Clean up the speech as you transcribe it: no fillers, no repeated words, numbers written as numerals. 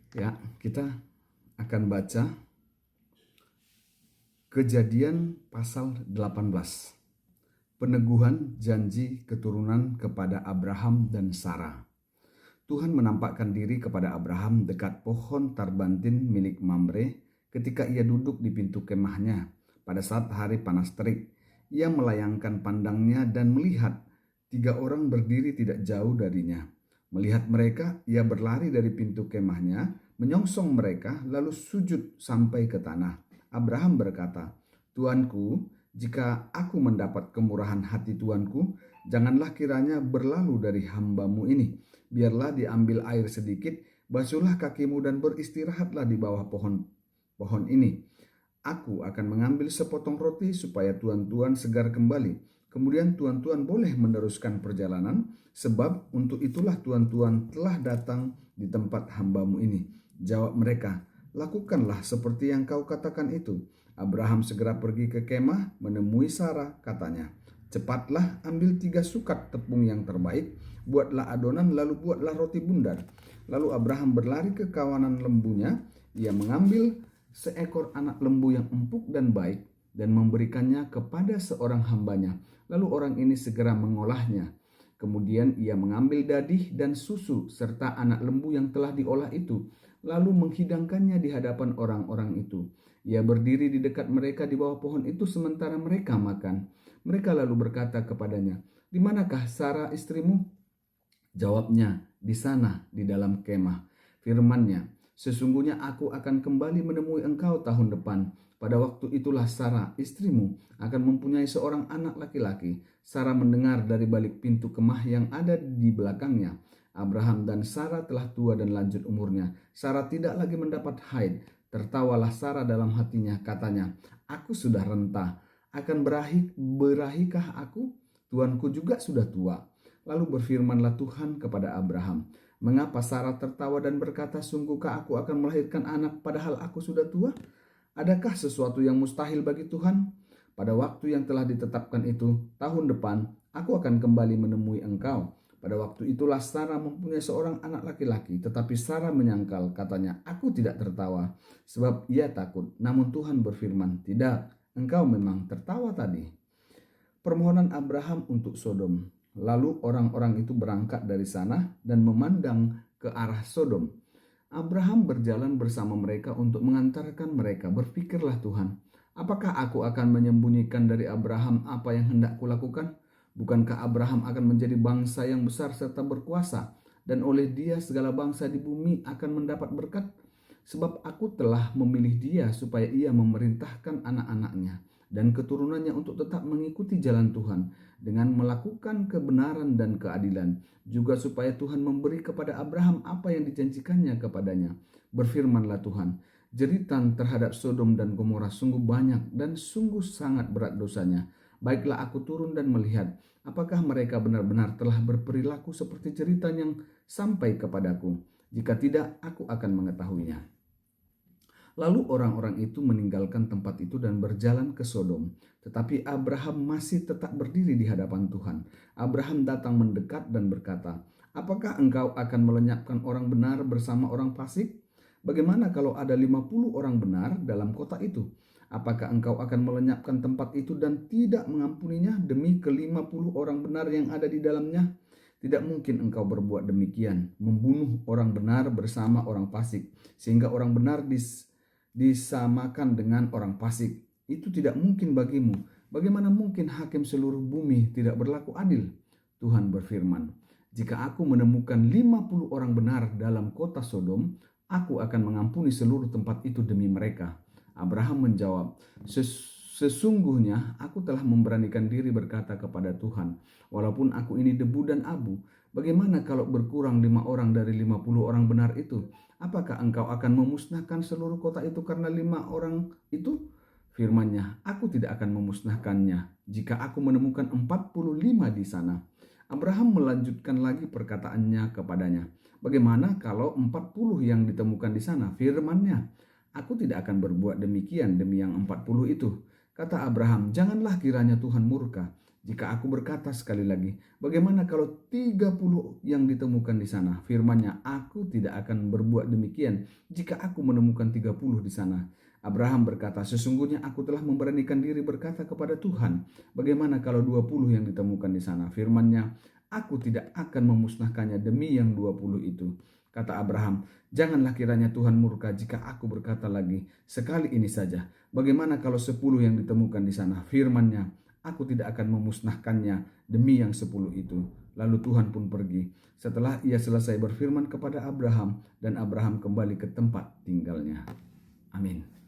Ya, kita akan baca Kejadian pasal 18. Peneguhan janji keturunan kepada Abraham dan Sarah. Tuhan menampakkan diri kepada Abraham dekat pohon tarbantin milik Mamre ketika ia duduk di pintu kemahnya pada saat hari panas terik. Ia melayangkan pandangnya dan melihat 3 orang berdiri tidak jauh darinya. Melihat mereka, ia berlari dari pintu kemahnya, menyongsong mereka lalu sujud sampai ke tanah. Abraham berkata, "Tuanku, jika aku mendapat kemurahan hati Tuanku, janganlah kiranya berlalu dari hambamu ini. Biarlah diambil air sedikit, basuhlah kakimu dan beristirahatlah di bawah pohon ini. Aku akan mengambil sepotong roti supaya tuan-tuan segar kembali. Kemudian tuan-tuan boleh meneruskan perjalanan, sebab untuk itulah tuan-tuan telah datang di tempat hambamu ini." Jawab mereka, "Lakukanlah seperti yang kau katakan itu." Abraham segera pergi ke kemah menemui Sarah, katanya, "Cepatlah ambil 3 sukat tepung yang terbaik, buatlah adonan lalu buatlah roti bundar." Lalu Abraham berlari ke kawanan lembunya, ia mengambil seekor anak lembu yang empuk dan baik dan memberikannya kepada seorang hambanya. Lalu orang ini segera mengolahnya. Kemudian ia mengambil dadih dan susu serta anak lembu yang telah diolah itu, lalu menghidangkannya di hadapan orang-orang itu. Ia berdiri di dekat mereka di bawah pohon itu sementara mereka makan. Mereka lalu berkata kepadanya, "Di manakah Sarah istrimu?" Jawabnya, "Di sana, di dalam kemah." Firman-Nya, "Sesungguhnya aku akan kembali menemui engkau tahun depan. Pada waktu itulah Sarah, istrimu, akan mempunyai seorang anak laki-laki." Sarah mendengar dari balik pintu kemah yang ada di belakangnya. Abraham dan Sarah telah tua dan lanjut umurnya. Sarah tidak lagi mendapat haid. Tertawalah Sarah dalam hatinya, katanya, "Aku sudah renta. Akan berahikah aku? Tuanku juga sudah tua." Lalu berfirmanlah Tuhan kepada Abraham, "Mengapa Sarah tertawa dan berkata, 'Sungguhkah aku akan melahirkan anak padahal aku sudah tua?' Adakah sesuatu yang mustahil bagi Tuhan? Pada waktu yang telah ditetapkan itu, tahun depan, aku akan kembali menemui engkau." Pada waktu itulah Sarah mempunyai seorang anak laki-laki, tetapi Sarah menyangkal, katanya, "Aku tidak tertawa," sebab ia takut. Namun Tuhan berfirman, "Tidak, engkau memang tertawa tadi." Permohonan Abraham untuk Sodom. Lalu orang-orang itu berangkat dari sana dan memandang ke arah Sodom. Abraham berjalan bersama mereka untuk mengantarkan mereka. Berpikirlah Tuhan, "Apakah aku akan menyembunyikan dari Abraham apa yang hendak kulakukan? Bukankah Abraham akan menjadi bangsa yang besar serta berkuasa, dan oleh dia segala bangsa di bumi akan mendapat berkat? Sebab aku telah memilih dia supaya ia memerintahkan anak-anaknya dan keturunannya untuk tetap mengikuti jalan Tuhan dengan melakukan kebenaran dan keadilan, juga supaya Tuhan memberi kepada Abraham apa yang dijanjikannya kepadanya." Berfirmanlah Tuhan, "Jeritan terhadap Sodom dan Gomora sungguh banyak dan sungguh sangat berat dosanya. Baiklah aku turun dan melihat apakah mereka benar-benar telah berperilaku seperti jeritan yang sampai kepadaku. Jika tidak, aku akan mengetahuinya." Lalu orang-orang itu meninggalkan tempat itu dan berjalan ke Sodom. Tetapi Abraham masih tetap berdiri di hadapan Tuhan. Abraham datang mendekat dan berkata, "Apakah engkau akan melenyapkan orang benar bersama orang fasik? Bagaimana kalau ada 50 orang benar dalam kota itu? Apakah engkau akan melenyapkan tempat itu dan tidak mengampuninya demi ke-50 orang benar yang ada di dalamnya? Tidak mungkin engkau berbuat demikian, membunuh orang benar bersama orang fasik, sehingga orang benar disamakan dengan orang fasik. Itu tidak mungkin bagimu. Bagaimana mungkin hakim seluruh bumi tidak berlaku adil?" Tuhan berfirman, "Jika aku menemukan 50 orang benar dalam kota Sodom, aku akan mengampuni seluruh tempat itu demi mereka." Abraham menjawab, "Sesungguhnya aku telah memberanikan diri berkata kepada Tuhan, walaupun aku ini debu dan abu, bagaimana kalau berkurang 5 orang dari 50 orang benar itu? Apakah engkau akan memusnahkan seluruh kota itu karena 5 orang itu?" Firman-Nya, "Aku tidak akan memusnahkannya jika aku menemukan 45 di sana." Abraham melanjutkan lagi perkataannya kepadanya, "Bagaimana kalau 40 yang ditemukan di sana?" Firman-Nya, "Aku tidak akan berbuat demikian demi yang 40 itu." Kata Abraham, "Janganlah kiranya Tuhan murka Jika aku berkata sekali lagi, bagaimana kalau 30 yang ditemukan di sana? Firman-Nya, aku tidak akan berbuat demikian jika aku menemukan 30 di sana. Abraham berkata, sesungguhnya aku telah memberanikan diri berkata kepada Tuhan, bagaimana kalau 20 yang ditemukan di sana? Firman-Nya, aku tidak akan memusnahkannya demi yang 20 itu. Kata Abraham, janganlah kiranya Tuhan murka jika aku berkata lagi, sekali ini saja. Bagaimana kalau 10 yang ditemukan di sana? Firman-Nya, aku tidak akan memusnahkannya demi yang 10 itu. Lalu Tuhan pun pergi. Setelah ia selesai berfirman kepada Abraham, dan Abraham kembali ke tempat tinggalnya. Amin.